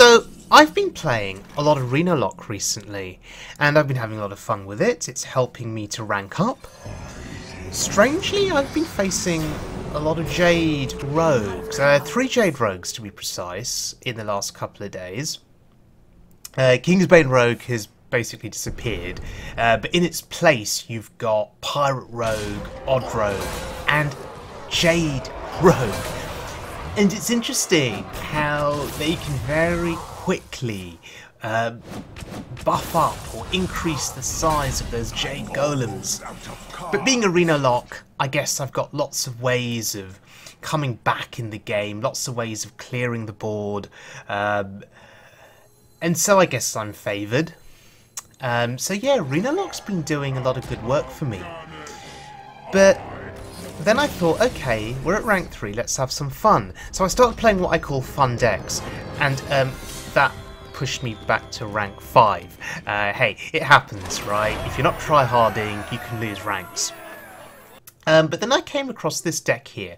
So, I've been playing a lot of Evenlock recently, and I've been having a lot of fun with it. It's helping me to rank up. Strangely, I've been facing a lot of Jade Rogues, 3 Jade Rogues to be precise, in the last couple of days. Kingsbane Rogue has basically disappeared, but in its place you've got Pirate Rogue, Odd Rogue, and Jade Rogue. And it's interesting how they can very quickly buff up or increase the size of those Jade Golems. But being Evenlock, I guess I've got lots of ways of coming back in the game, lots of ways of clearing the board, and so I guess I'm favoured. So yeah, Evenlock's been doing a lot of good work for me. But then I thought, okay, we're at rank 3, let's have some fun. So I started playing what I call fun decks, and that pushed me back to rank 5. Hey, it happens, right? If you're not try-harding, you can lose ranks. But then I came across this deck here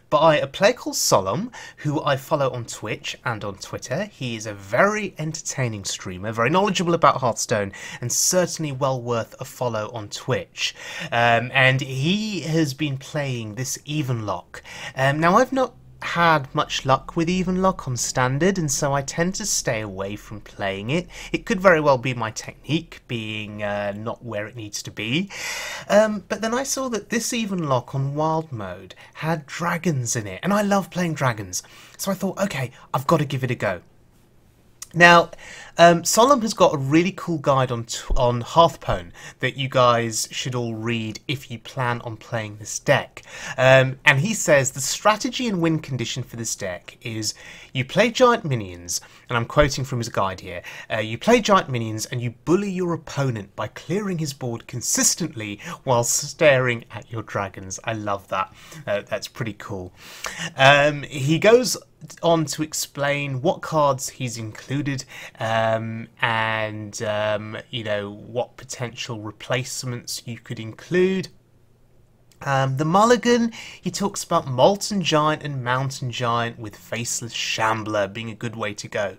by a player called Solem, who I follow on Twitch and on Twitter. He is a very entertaining streamer, very knowledgeable about Hearthstone, and certainly well worth a follow on Twitch. And he has been playing this Evenlock. Now, I've not had much luck with Evenlock on standard, and so I tend to stay away from playing it. It could very well be my technique being not where it needs to be. But then I saw that this Evenlock on wild mode had dragons in it, and I love playing dragons. So I thought, okay, I've got to give it a go. Now, Solem has got a really cool guide on Hearthstone that you guys should all read if you plan on playing this deck. And he says the strategy and win condition for this deck is you play giant minions, and I'm quoting from his guide here, you play giant minions and you bully your opponent by clearing his board consistently while staring at your dragons. I love that. That's pretty cool. He goes on to explain what cards he's included and you know, what potential replacements you could include. The mulligan, he talks about Molten Giant and Mountain Giant with Faceless Shambler being a good way to go,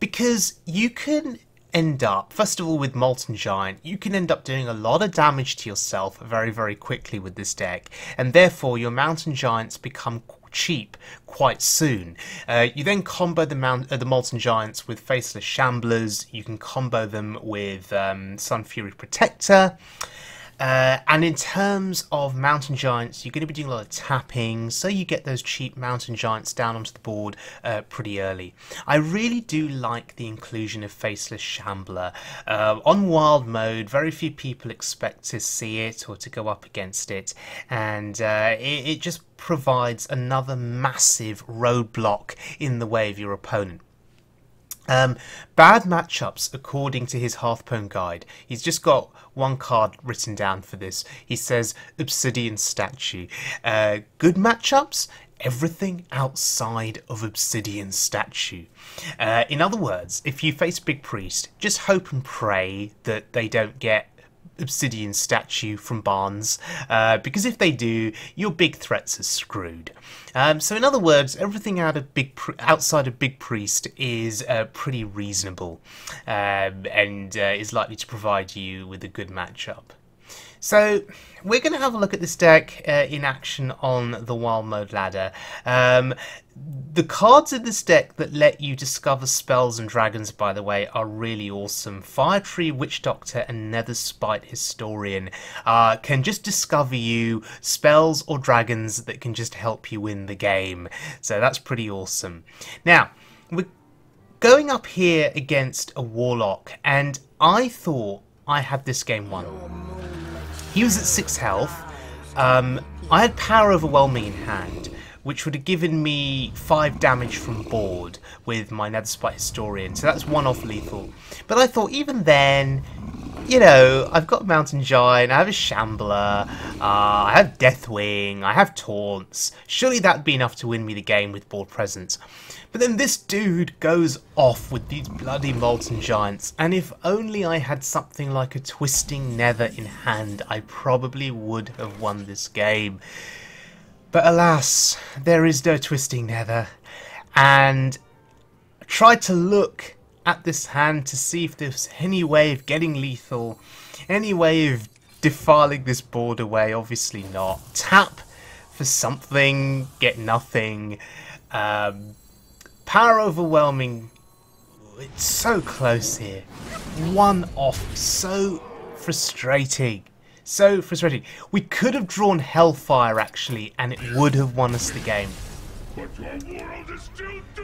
because you can end up, first of all, with Molten Giant, you can end up doing a lot of damage to yourself very, very quickly with this deck, and therefore your Mountain Giants become cheap quite soon. You then combo the Molten Giants with Faceless Shamblers, you can combo them with Sun Fury Protector, and in terms of Mountain Giants, you're going to be doing a lot of tapping, so you get those cheap Mountain Giants down onto the board pretty early. I really do like the inclusion of Faceless Shambler. On wild mode, very few people expect to see it or to go up against it, and it just provides another massive roadblock in the way of your opponent. Bad matchups, according to his Hearthstone guide. He's just got one card written down for this. He says Obsidian Statue. Good matchups, everything outside of Obsidian Statue. In other words, if you face Big Priest, just hope and pray that they don't get Obsidian Statue from Barnes, because if they do, your big threats are screwed. So in other words, everything outside of Big Priest is pretty reasonable, and is likely to provide you with a good matchup. So we're going to have a look at this deck in action on the wild mode ladder. The cards in this deck that let you discover spells and dragons, by the way, are really awesome. Fire Tree, Witch Doctor and Netherspite Historian can just discover you spells or dragons that can just help you win the game. So that's pretty awesome. Now, we're going up here against a Warlock, and I thought I had this game won. He was at 6 health. I had Power Overwhelming in hand, which would have given me 5 damage from board with my Netherspite Historian, so that's 1 off lethal. But I thought, even then, you know, I've got Mountain Giant, I have a Shambler, I have Deathwing, I have Taunts. Surely that'd be enough to win me the game with board presence. But then this dude goes off with these bloody Molten Giants, and if only I had something like a Twisting Nether in hand, I probably would have won this game. But alas, there is no Twisting Nether, and tried to look at this hand to see if there's any way of getting lethal, any way of defiling this board away. Obviously not. Tap for something, get nothing. Power overwhelming. It's so close here. One off. So frustrating. So frustrating. We could have drawn Hellfire actually, and it would have won us the game.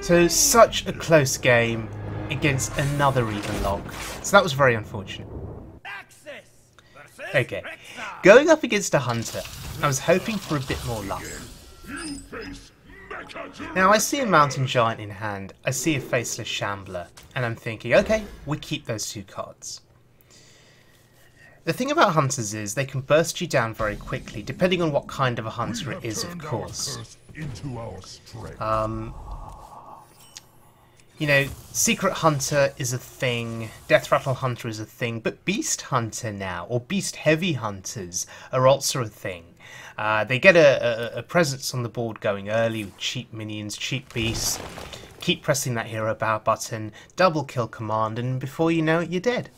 So such a close game against another Evenlock. So that was very unfortunate. Okay, going up against a Hunter, I was hoping for a bit more luck. Now I see a Mountain Giant in hand, I see a Faceless Shambler, and I'm thinking, okay, we keep those two cards. The thing about Hunters is they can burst you down very quickly, depending on what kind of a Hunter it is, of course. You know, Secret Hunter is a thing, Death Rattle Hunter is a thing, but Beast Hunter now, or Beast Heavy Hunters, are also a thing. They get a presence on the board going early with cheap minions, cheap beasts. Keep pressing that hero power button, double kill command, and before you know it, you're dead.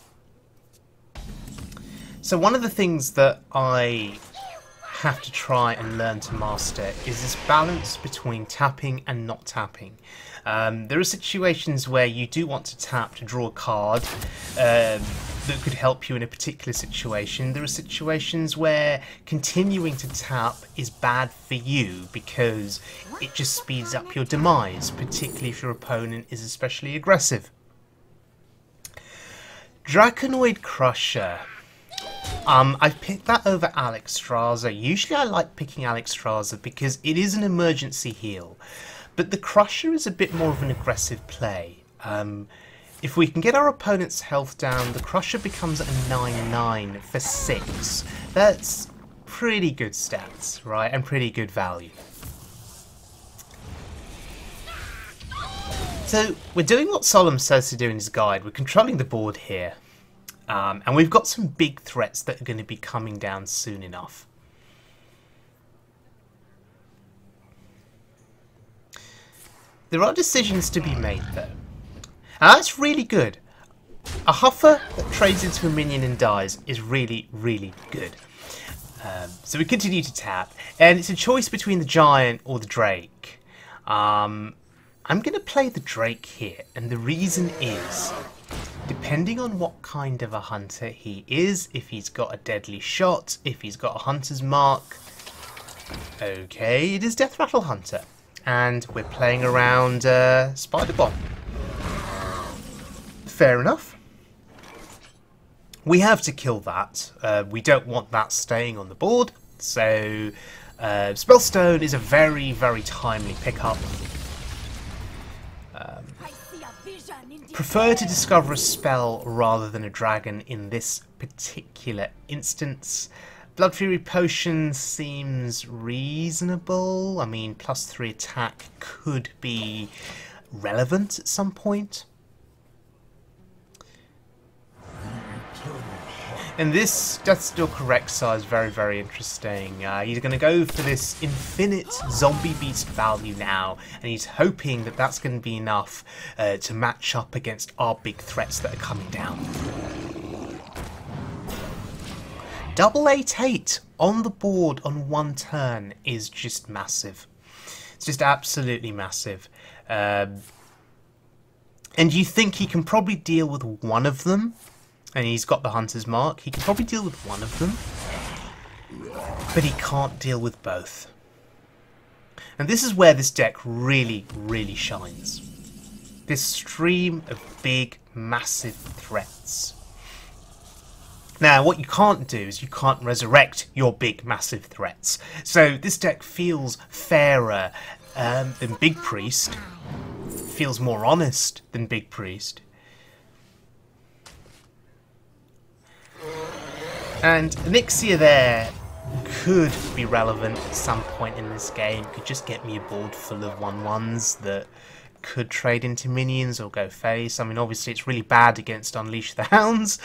So one of the things that I have to try and learn to master is this balance between tapping and not tapping. There are situations where you do want to tap to draw a card that could help you in a particular situation. There are situations where continuing to tap is bad for you because it just speeds up your demise, particularly if your opponent is especially aggressive. Draconoid Crusher. I've picked that over Alexstrasza. Usually I like picking Alexstrasza because it is an emergency heal. But the Crusher is a bit more of an aggressive play. If we can get our opponent's health down, the Crusher becomes a 9/9 for 6. That's pretty good stats, right? And pretty good value. So we're doing what Solem says to do in his guide. We're controlling the board here. And we've got some big threats that are going to be coming down soon enough. There are decisions to be made though. And that's really good. A Huffer that trades into a minion and dies is really, really good. So we continue to tap. And it's a choice between the Giant or the Drake. I'm going to play the Drake here. And the reason is, depending on what kind of a Hunter he is, if he's got a deadly shot, if he's got a Hunter's Mark. Okay, it is Death Rattle Hunter. And we're playing around Spider Bomb. Fair enough. We have to kill that. We don't want that staying on the board. So Spellstone is a very, very timely pickup. Prefer to discover a spell rather than a dragon in this particular instance. Blood Fury Potion seems reasonable. I mean, +3 attack could be relevant at some point. And this Deathstalker Rexar is very, very interesting. He's going to go for this infinite zombie beast value now, and he's hoping that that's going to be enough to match up against our big threats that are coming down. Double 8/8 on the board on one turn is just massive. It's just absolutely massive. And you think he can probably deal with one of them? And he's got the Hunter's Mark. He can probably deal with one of them. But he can't deal with both. And this is where this deck really, really shines. This stream of big, massive threats. Now, what you can't do is you can't resurrect your big, massive threats. So this deck feels fairer than Big Priest. Feels more honest than Big Priest. And Elixir there could be relevant at some point in this game. Could just get me a board full of 1/1s that could trade into minions or go face. I mean, obviously it's really bad against Unleash the Hounds,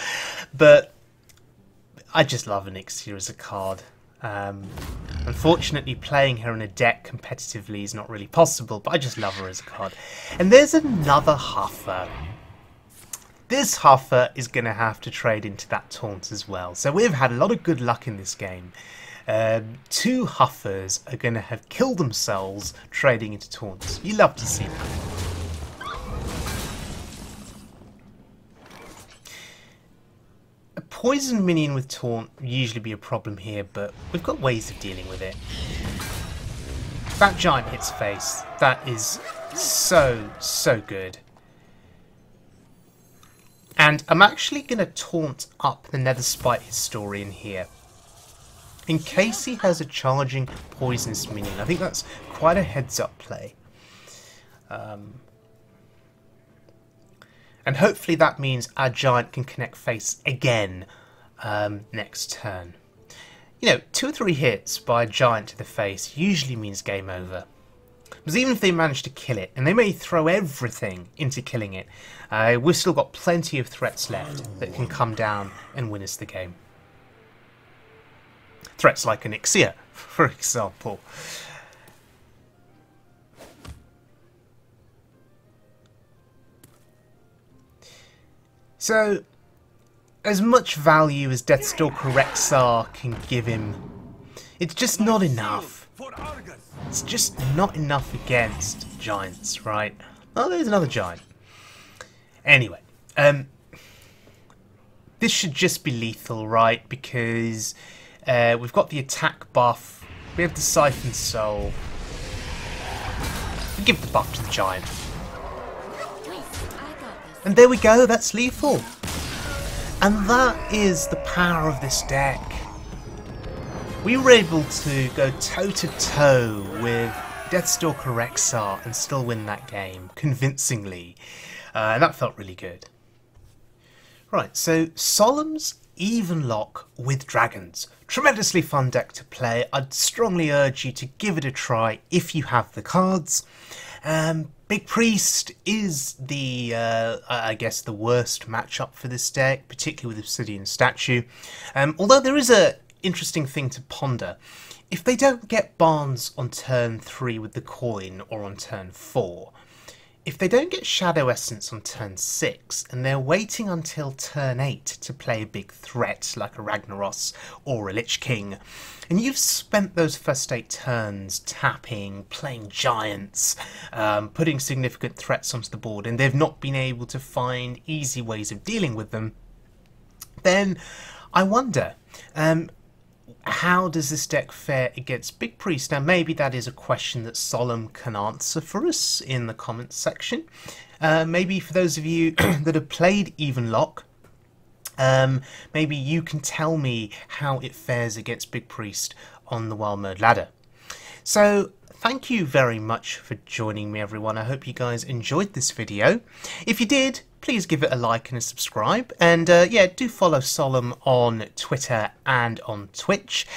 but I just love Elixir as a card. Unfortunately, playing her in a deck competitively is not really possible, but I just love her as a card. And there's another Huffer. This Huffer is going to have to trade into that taunt as well. So we've had a lot of good luck in this game. 2 Huffers are going to have killed themselves trading into taunts. You love to see that. A poison minion with taunt would usually be a problem here, but we've got ways of dealing with it. That giant hits face. That is so good. And I'm actually going to taunt up the Netherspite Historian here, in case he has a charging poisonous minion. I think that's quite a heads-up play. And hopefully that means our giant can connect face again next turn. You know, 2 or 3 hits by a giant to the face usually means game over. Because even if they manage to kill it, and they may throw everything into killing it, we've still got plenty of threats left that can come down and win us the game. Threats like an Ixia, for example. So, as much value as Deathstalker Rexar can give him, it's just not enough. It's just not enough against giants, right? Oh, there's another giant. Anyway, this should just be lethal, right? Because we've got the attack buff, we have the Siphon Soul. We give the buff to the giant. And there we go, that's lethal. And that is the power of this deck. We were able to go toe-to-toe with Deathstalker Rexar and still win that game, convincingly. And that felt really good. Right, so Solem's Evenlock with Dragons. Tremendously fun deck to play. I'd strongly urge you to give it a try if you have the cards. Big Priest is the, I guess, the worst matchup for this deck, particularly with Obsidian Statue. Although there is a interesting thing to ponder. If they don't get Barnes on turn 3 with the coin, or on turn 4, if they don't get Shadow Essence on turn 6, and they're waiting until turn 8 to play a big threat like a Ragnaros or a Lich King, and you've spent those first 8 turns tapping, playing giants, putting significant threats onto the board, and they've not been able to find easy ways of dealing with them, then I wonder, how does this deck fare against Big Priest? Now, maybe that is a question that Solem can answer for us in the comments section. Maybe for those of you that have played Evenlock, maybe you can tell me how it fares against Big Priest on the Wild Mode ladder. So, thank you very much for joining me, everyone. I hope you guys enjoyed this video. If you did, please give it a like and a subscribe. And yeah, do follow Solem on Twitter and on Twitch.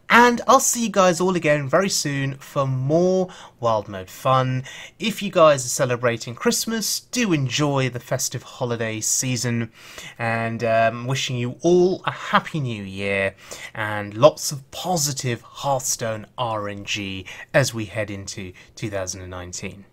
And I'll see you guys all again very soon for more Wild Mode fun. If you guys are celebrating Christmas, do enjoy the festive holiday season. And wishing you all a happy new year and lots of positive Hearthstone RNG as we head into 2019.